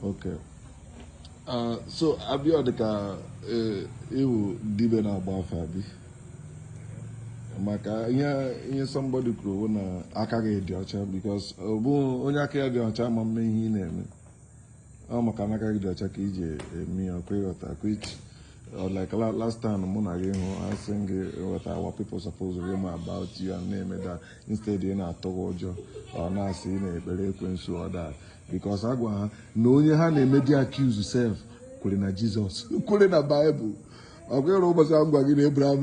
Okay. So Abiodika iwu dibe na agba afa maka ihe somebody kwuru na aka gị dị ọcha because bụ onye aka ya dị ọcha ma mme ihe ị na-eme ọ maka na aka gị dị ọcha ka iji eme ya ọkwa ịghọta which like last time mụ na gị hụ asị gị ghọta what people suppose to know about you and na-eme that instead ị na-atụ ụjọ ọ na-asị ị na-ekpere ekwensu ọ that because agwa ha na onye ha na-eme dị accuse self kwere na Jesus kwere na Bible. Okay, Abraham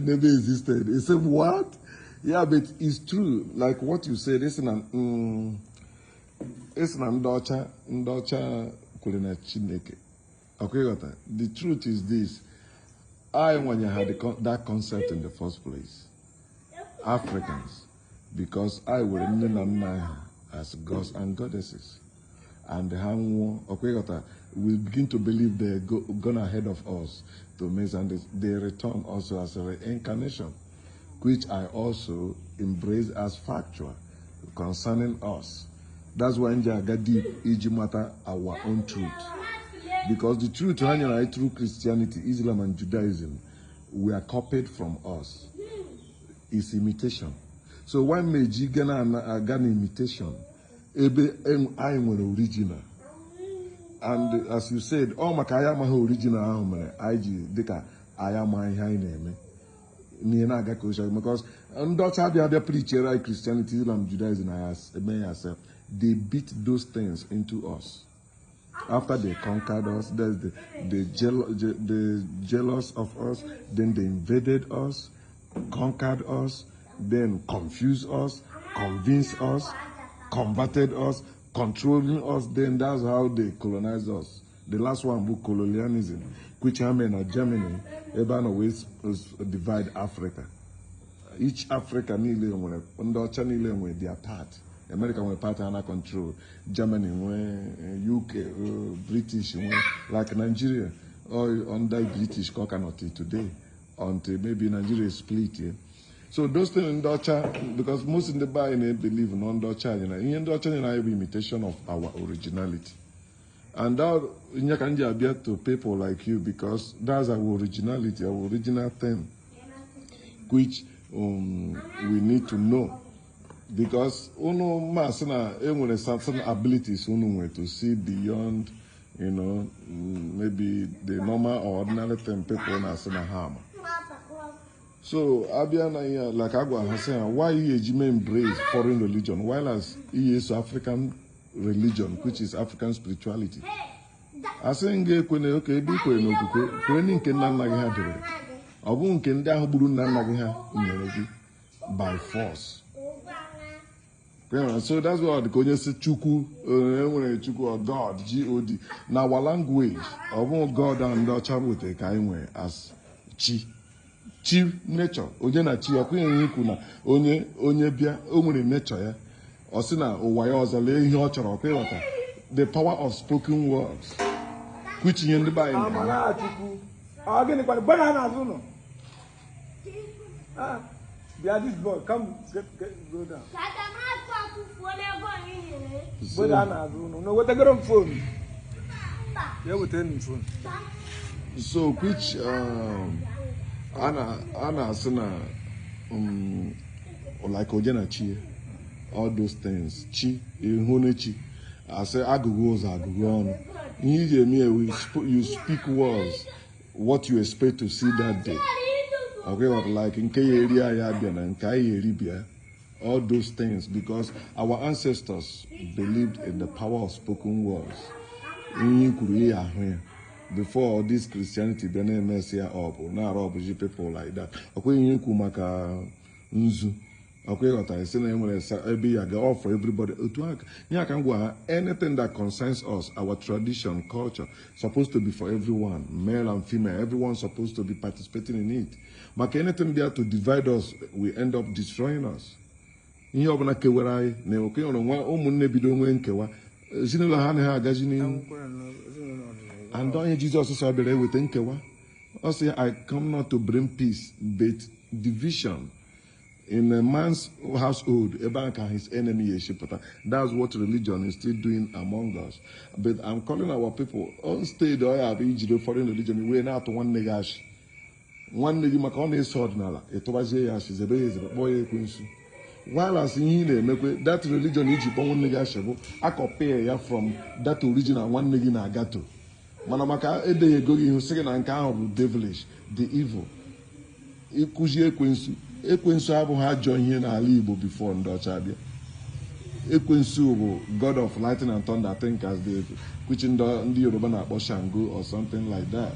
never existed. He said, what? Yeah, but it's true. Like what you said, it's an ndocha kulina chineke. Okay, the truth is this. When you had that concept in the first place, Africans, because I will remember as gods and goddesses. And we begin to believe they're gone ahead of us to make, and they return also as a reincarnation, which I also embrace as factual concerning us. That's why in Jagadip, Ijimata, our own truth. Because the truth, through Christianity, Islam, and Judaism, we are copied from us. It's imitation. So when Meji Gana imitation, I am an original. And as you said, oh my original deka ayama ihe na-eme ni na aga because ndị preacher Christianity, Islam, Judaism yourself, they beat those things into us. After they conquered us, they jealous of us, then they invaded us, conquered us, then confused us, convinced us, converted us, controlling us. Then that's how they colonized us. The last one, book colonialism, which happened in Germany, everyone always divide Africa. Each Africa with their part. America were part under control. Germany, UK, British, like Nigeria, all under British coconut today, until maybe Nigeria is split. Yeah? So those things in Dutch, because most in the Bible believe in Dutch, in Dutch is imitation of our originality. And that you can just to people like you, because that's our originality, our original thing, which we need to know. Because certain abilities to see beyond, maybe the normal or ordinary thing people na harm. So Abiana, like Agua has said, why you embrace foreign religion, while as he is African religion, which is African spirituality. I say okay, be by force. So that's why the Konya say Chuku, or God, G-O-D. Now our language, God and the Chabute as Chi. Chi nature, na chi kuna onye bia onwere nature ya osina ụwa ozale ihe ọ chọrọ kwewata the power of spoken words which in the Bible amana chukwu agini kwa bana na azuno bia this boy come go down bana na azuno no what the phone yeah with any phone so which Anna Asana like Ojena Chi, all those things. Chi, Honechi. I say Agugos Agugon. You speak words, what you expect to see that day. Okay, like in Kayeria Yabian and Kayeribia, all those things, because our ancestors believed in the power of spoken words. Before all this Christianity, Benemesia up, now people like that. Okay, Kumaka Nzu. Okay, what I say, for everybody. Anything that concerns us, our tradition, culture, supposed to be for everyone, male and female. Everyone's supposed to be participating in it. But anything there to divide us, we end up destroying us. And don't Jesus said with Nkewa. I say I come not to bring peace, but division. in a man's household, his enemy is. That's what religion is still doing among us. But I'm calling our people, on stage, I have foreign religion, we're not one negash. One nigga Macon is ordinal, it was a yash is a boy. While as in that religion, Egypt, one negashable, I compare ya from that original one nigga Nagato. Manamaka, a day ago, you second encounter devilish, the evil. Ikuji Ekwensu abụ ha join ihe n'ala Igbo before ndị ọcha abịa. Ekwensu bụ God of lightning and thunder, I think as the which ndị Yoruba na-akpọ Shango or something like that.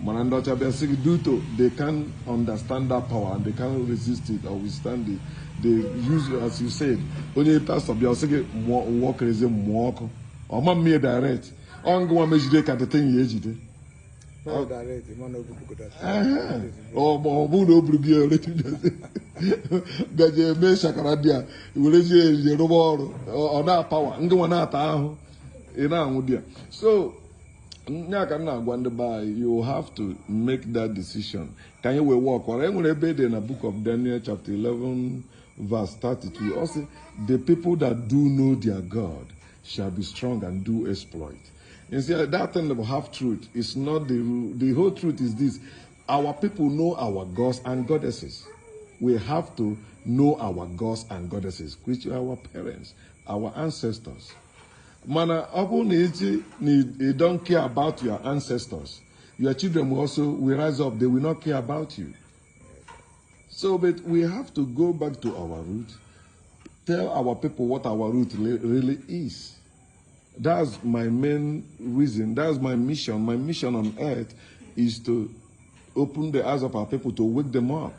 Mana ndị ọcha abịa sị due to they can't understand that power and they can't resist it or withstand it. They use, as you said, onye pastor bịa sị gị mmụọ kerezi mmụọ ọkụ. Ọma mmiri direct. Ọ ngwa mejide ka tete ya ejide. Oh, Budo Brugio, Gaje Meshakaradia, Village or that power, and go on that in. So, Nakana Gwandaba, you have to make that decision. Can you walk? Or I'm going to be in a book of Daniel, chapter 11, verse 32. Also, the people that do know their God shall be strong and do exploit. You see, that thing of half-truth is not the whole truth is this. Our people know our gods and goddesses. We have to know our gods and goddesses, which are our parents, our ancestors. Mana, you don't care about your ancestors. Your children will rise up, they will not care about you. So, but we have to go back to our root, tell our people what our root really is. That's my main reason. That's my mission. My mission on earth is to open the eyes of our people, to wake them up.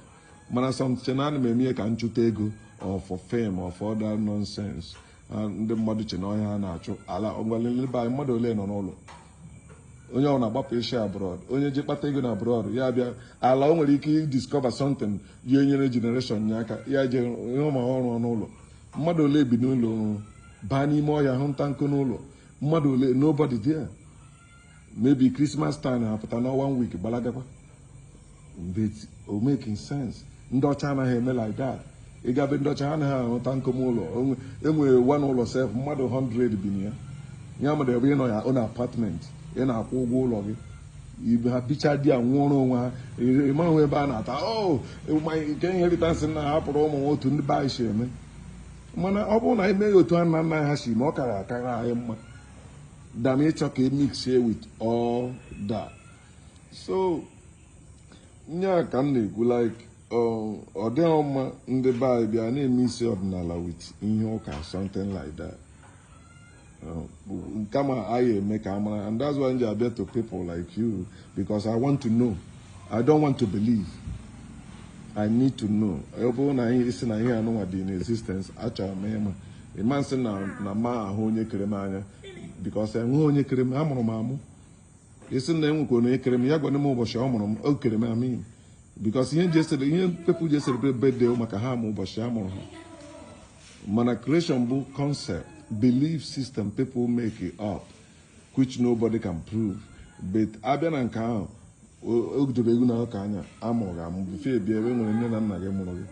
Mana some chenani me can chutego or for fame or for other nonsense. And the mother chenoya nacho. Ala ongalili by mother lane on all. Onye on about Asia abroad. Onye jepatego na abroad. Ya bia ala only discover something. Your generation yaka. Ya je ma on all. Mother le binulo. Bani moya huntankunulo. Madole, nobody there. Maybe Christmas time after now 1 week, balagaba. But making sense. Ndochana heme like that. Igabe ndochana ha huntankomulo. Emwe one all self, mother 100 binia. Yama de we know your own apartment. Ena akwụgwọ ụlọ gị. Ibe ha bicha di anwụrụ onwe ha. Ima we ba na ata. Oh, my inheritance na hapụrụ ụmụ otu ndị ba ishe eme. Mana ọ bụrụ na ime otu a na nna ha si ma ọ kara akara anyị mma than ịchọ ka mix here with all that. So nya ka m na-ekwu like ọ dịghị mma ndị be anyị bịa na-eme isi ọdịnala with ihe ụka something like that. Kama anyị eme ka amara, and that's why I'm abịa to people like you because I want to know. I don't want to believe. I need to know. Ebe na isi na ihe anụnwa dị in existence, achọrọ m ịma. Ịma nsị na ma ahụ onye kere m anya because enwe onye kere m amụrụ m amụ. Isi na enwekwa onye kere m ya gwana m ụbọchị ọ mụrụ m o kere m amị. Because ihe people just celebrate birthday maka ha amụ ụbọchị a mụrụ ha. Mana creation bụ concept, belief system people make it up, which nobody can prove. But abịa na nke ahụ ogidoro egwu na ọka anya amụrụ gị amụ bifo ebia ebe nwere nne na nna gị mụrụ gị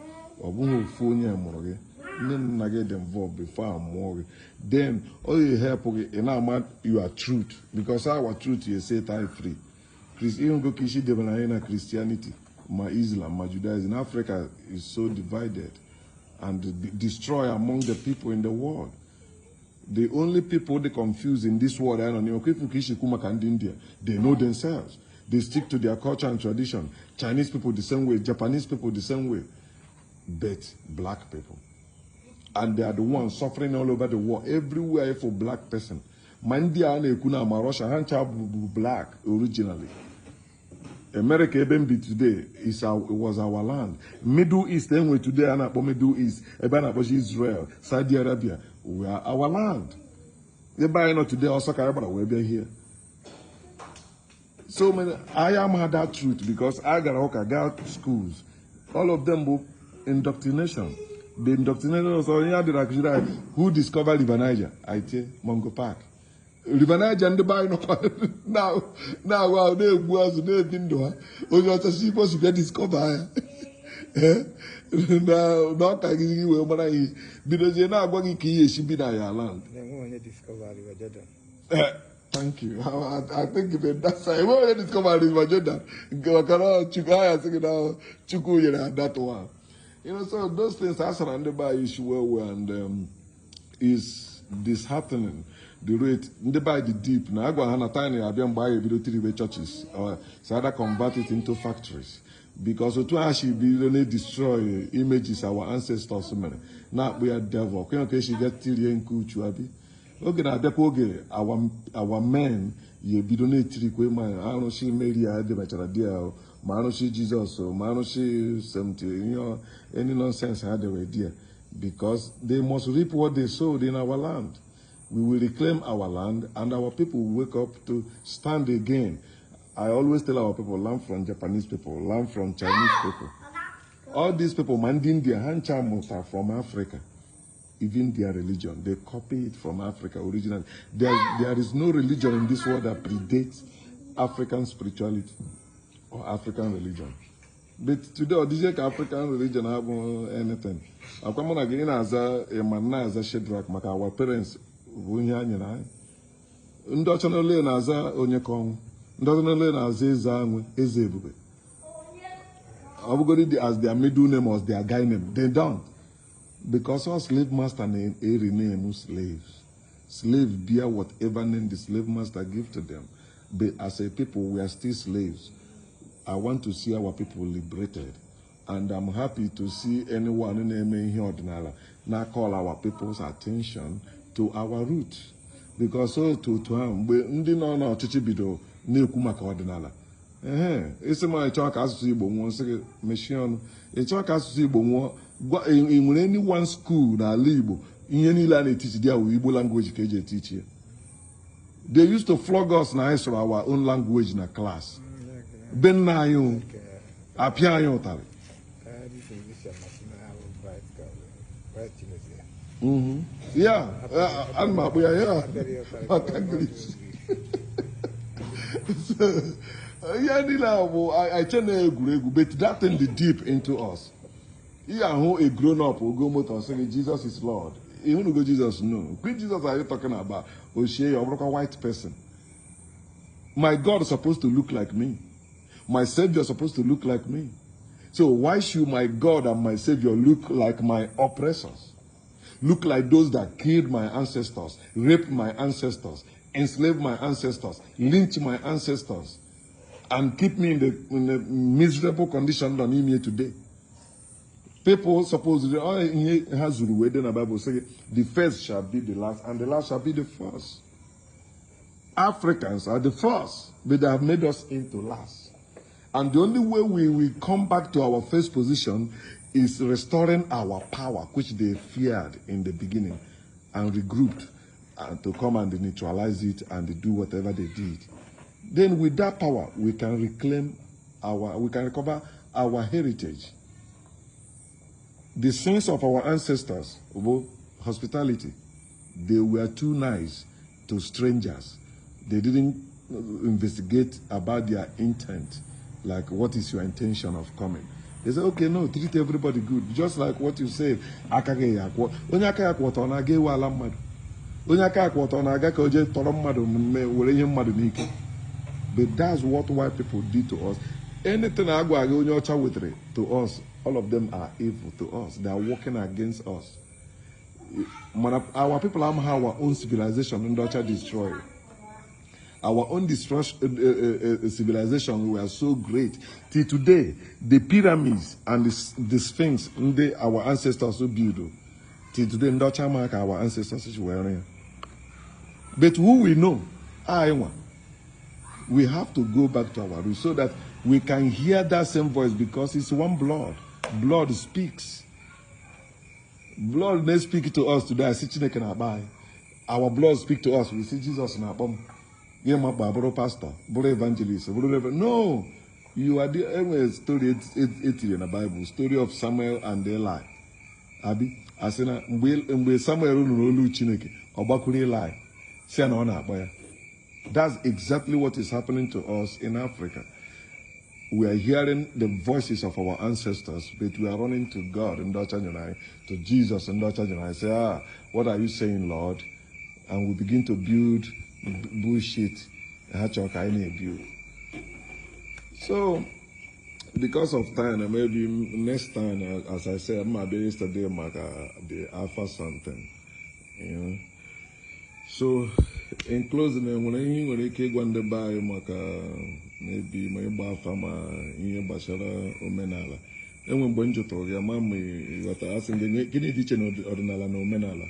ọ bụghị ofu onye mụrụ gị nne na nna gị dị involved before amụọ gị then ọ ga-help gị ị na-ama your truth because our truth is set free. Ihe ngoke isi debere anyị na Christianity ma Islam ma Judaism. Africa is so divided and destroyed among the people in the world. The only people they confuse in this world I don't know India, they know themselves. They stick to their culture and tradition. Chinese people the same way, Japanese people the same way, but black people. And they are the ones suffering all over the world, everywhere for black person. Mandia and Ekuna Marosha Hancha black originally. America Ebembi today was our land. Middle East, anyway, today Anapo Middle East, Ebanaposhi Israel, Saudi Arabia, we are our land. They buy not today also Karabara, we'll be here. So many, I am had that truth because I got schools. All of them were indoctrination. The indoctrination was who discovered River Niger? Mongo Park. River Niger and the buy now wow they was they been do only also supposed to get discovered. Now can give you money because you're not going to she be in your land. Thank you. I think that's I will discover River Jordan. That one. You know, so those things are surrounded by issue and is disheartening. The rate by the deep. Now I go and tiny I buy a video churches or so either convert it into factories. Because to actually be really destroy images our ancestors. Now we are devil. Okay, she get Tyrian Kuchuabi. Okay, now our men ye be donate my I don't see Mary I de Bacharadia, Maroshi Jesus, or Maroshi 70, you know, any nonsense had the idea. Because they must reap what they sowed in our land. We will reclaim our land and our people will wake up to stand again. I always tell our people, learn from Japanese people, learn from Chinese people. All these people, manding their Hanchamota from Africa, even their religion, they copy it from Africa originally. There is no religion in this world that predates African spirituality or African religion. But today, this African religion have anything. I'm coming again as a man as a Shadrach, our parents. Ndochana le na aza onye kon ndochana le na aza ezanwe ezebube obugodi as their middle name or their guy name they don't because our slave master name rename slaves bear whatever name the slave master give to them, but as a people we are still slaves. I want to see our people liberated, and I'm happy to see anyone in the here ordinary now call our people's attention to our roots. Because so to him, we no chichi bido na-ekwu maka ọdịnala. Isi ma ịchọ ka asụsụ Igbo nwụọ nsị mechie ịchọ ka asụsụ Igbo nwụọ nwere any one school n'ala Igbo ihe niile a na-etichi dia wụ Igbo language ka eji etichi ya. They used to flog us na anyị our own language na class. Be nna anyị apịa anyị ụtarị. Yeah, I'm yeah. I but that thing the deep into us. Yeah, who a grown up will go motor saying Jesus is Lord. You want to go Jesus? No. Which Jesus are you talking about? O'Shea, you're a white person. My God is supposed to look like me. My Savior is supposed to look like me. So why should my God and my Savior look like my oppressors? Look like those that killed my ancestors, raped my ancestors, enslaved my ancestors, lynched my ancestors, and keep me in the miserable condition that I'm here today. People supposedly, in the Bible say, the first shall be the last, and the last shall be the first. Africans are the first, but they have made us into last. And the only way we will come back to our first position is restoring our power, which they feared in the beginning, and regrouped to come and neutralize it and do whatever they did. Then with that power, we can reclaim we can recover our heritage. The sins of our ancestors, about hospitality, they were too nice to strangers. They didn't investigate about their intent, like what is your intention of coming. They say, okay, no, treat everybody good. Just like what you say, but that's what white people did to us. Anything I go with to us, all of them are evil to us. They are working against us. Our people have our own civilization and destroy. Our own civilization were so great. Till today, the pyramids and the Sphinx, our ancestors so built. Till today, our ancestors were here. But who we know, we have to go back to our roots so that we can hear that same voice, because it's one blood. Blood speaks. Blood may speak to us today. Our blood speaks to us. We see Jesus in our bum. Pastor, evangelist, no, you are the story 80 in the Bible, story of Samuel and Eli. Abi, asena mbe Samuel no Chineke, obakuri lie. Say na. That's exactly what is happening to us in Africa. we are hearing the voices of our ancestors, but we are running to God and to Jesus and I say, what are you saying, Lord? And we begin to build bullshit. So, because of time, maybe next time, as I said, I'm going to be yesterday, the Alpha something, you know. So, in closing, when I take one the buy, maybe my bafa, my bashara, omenala. And when Bonjo told your mamma, what I asked, can you teach an ordinala no menala?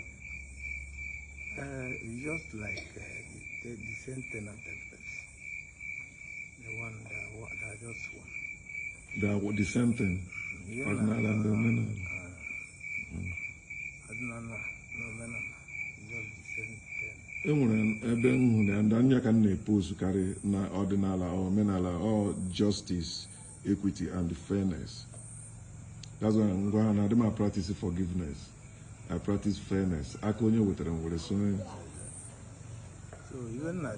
Just like the same thing at the place. The one that just one. They are the same thing. Ordinala and no menala. Ordinala, no menala. Just the same thing. And Anya can pose carry na ordinala or menala or justice, equity, and fairness. That's why I'm going to do my practice forgiveness. I practice fairness. I can with them with So even my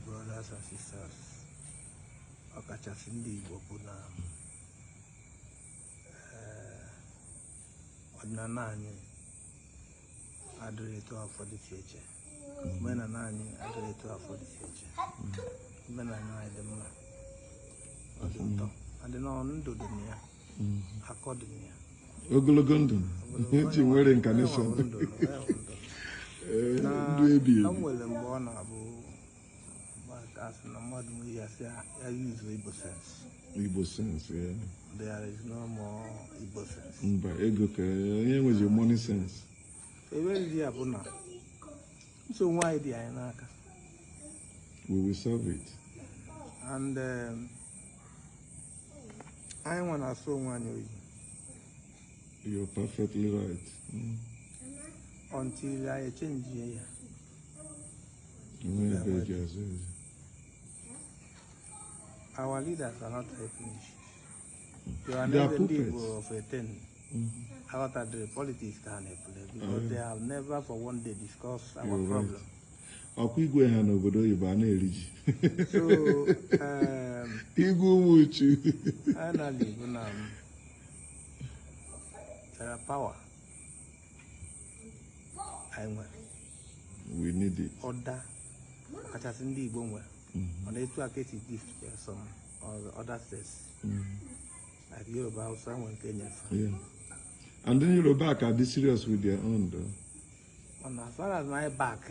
brothers and sisters, Okachasindi Bobuna, Odnanani, Adreto for the future. Men and Nani, Adreto for the future. Men and I, the man. And then on to the near, accordingly. Ogologondon. You're wearing carnation. I'm well and born but as no modern we I use Igbo sense. Igbo sense, yeah. There is no more Igbo sense. But ego, here was your money sense. A very dear Buna. So why the Ainaka? We will solve it. And I want to show one. You're perfectly right. Until I change here. Our leaders are not helping. You are never people of a 10. Out of the politics can help because they have never for one day discussed our problem. So, finally, there are power. We need it. Order. Kachasindi Igbo on the two cases gift to some or other states. Like Yoruba or someone Kenya. Yeah. And then Yoruba are this serious with their own though. And as far as my back,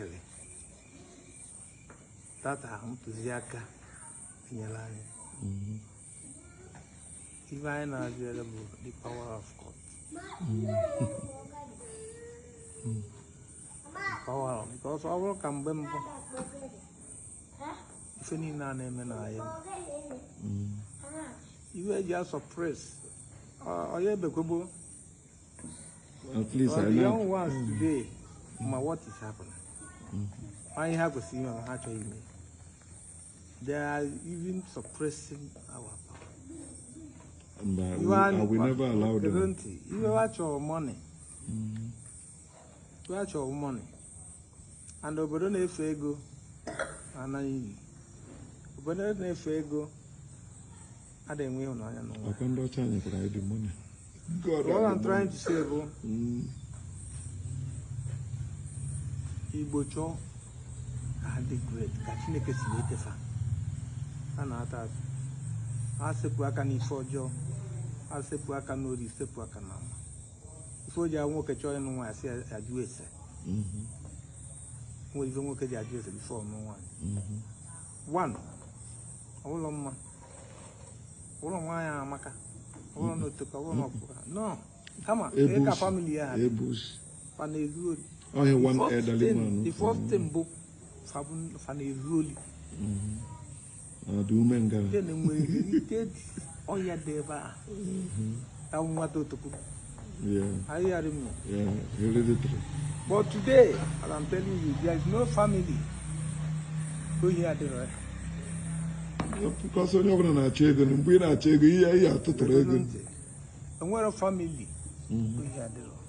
that I'm to Ziaka in Yalani. If I know the power of God. Power because our can bembo. If any name and I am. You were just suppressed. Are you Bekobo? At least I know. The young ones today, what is happening? I have to see my heart. They are even suppressing our power. I will never allow them. You watch your money. You watch your money. And over the Fego, and I over the Fego, I don't know. I can't do China for the money. God, what I'm trying to say, Ibocho, I had the great Katineke Siletefa. And I thought, I said, I can for Joe. I said, I can know the step I can. Before you walk a join, I say, I do it. We even work at the address before no one. All on my. All on my Amaka. All on the no. Come on, take a family. A bush. Funny good. Oh, one elderly man. The first temple, funny rule. Do men go? Then we did. Oh, yeah, Deva. I want to cook. Yeah. I hear him. Yeah, hereditary. But today, as I'm telling you, there is no family who hear the right. Because when you're not checking, we're not checking. Yeah, to and we're a family who hear the law.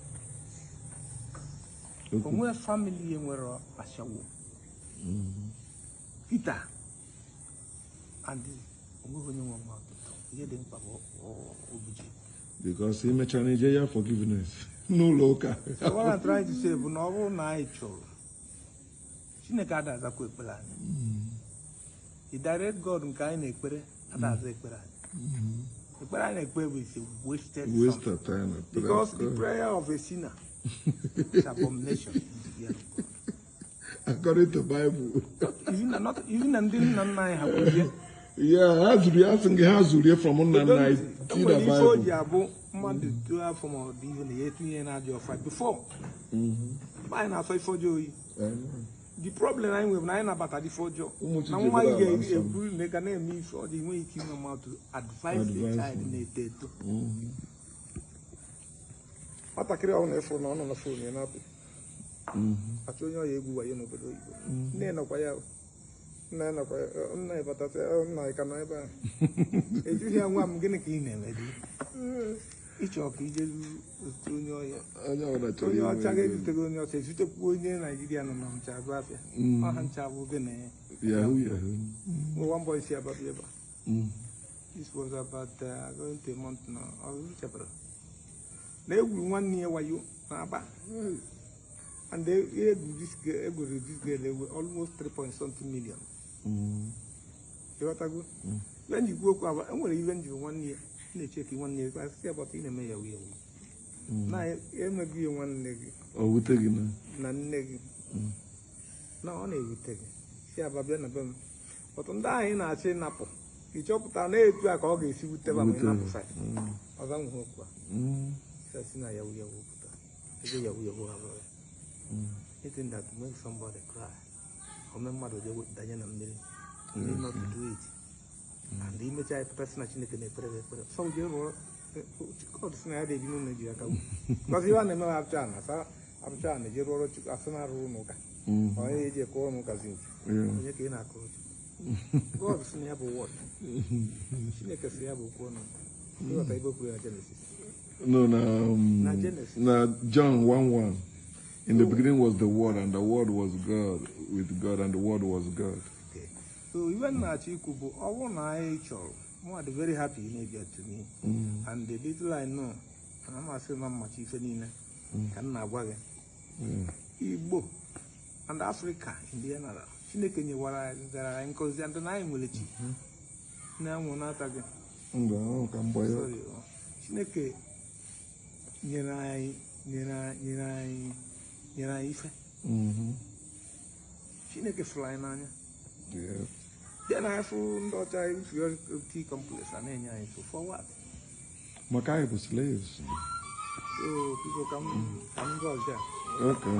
When we're a family and we're a show. Peter and Because he made Nigeria forgiveness. No local. So what I'm trying to say, but no natural. Chineke does the direct God in kind of Waste of time. Because the prayer of a sinner is abomination in the ear of God. According to the Bible. Even until yeah, has to be asking has to be from one night to the Bible. Before. The problem I'm with nine about the fojo. Now, why you make a name for the way you came out to advise the child in a day. What I carry on the phone on the phone, you're not. I told you, you know, but then no, but I say, oh, I can never. If you hear what I'm going to clean him, each of you to know. I know that you are targeted to go in your face. You took one Nigerian on Chagravia. I had traveled in one boy here about labor. This was about going to a month now. I will chapter. They will 1 year while you are and they this girl, they were almost 3.something million. You what I go? When you go over, and will even do 1 year. They check 1 year. I see about in a mayor. Now, you may be 1 leg. Oh, we take it now. None leg. No, only we take it. See about them. But on that, I say Napo. You chop down 8 black August, you would tell them in fight. I don't hope. Sassina, you will have anything that makes somebody cry. Remember the Diana Mill. You need not do it. And the image I person actually can pray. So you God snared it in Nigeria. Because you want to know China, I'm trying to get all to Asana room. Or a corner cousin. You can accord. God snare a word. She make a snare corner. You are able to Genesis. No, no, John 1:1. In the beginning was the Word, and the Word was God, with God, and the Word was God. Okay. So even at Chikubu, I want to very happy you get to me. And the little I know, and I'm asking how much if any can I work. Igbo and Africa in the end. Chineke wara there are nkozi and na enwelechi. Na mo na tage. Sorry. Chineke nyere ife. Chineke fly n'anya. Yeah. Then I have daughter inferiority complex and then so for what? Makai was slaves. So people come go there. Okay.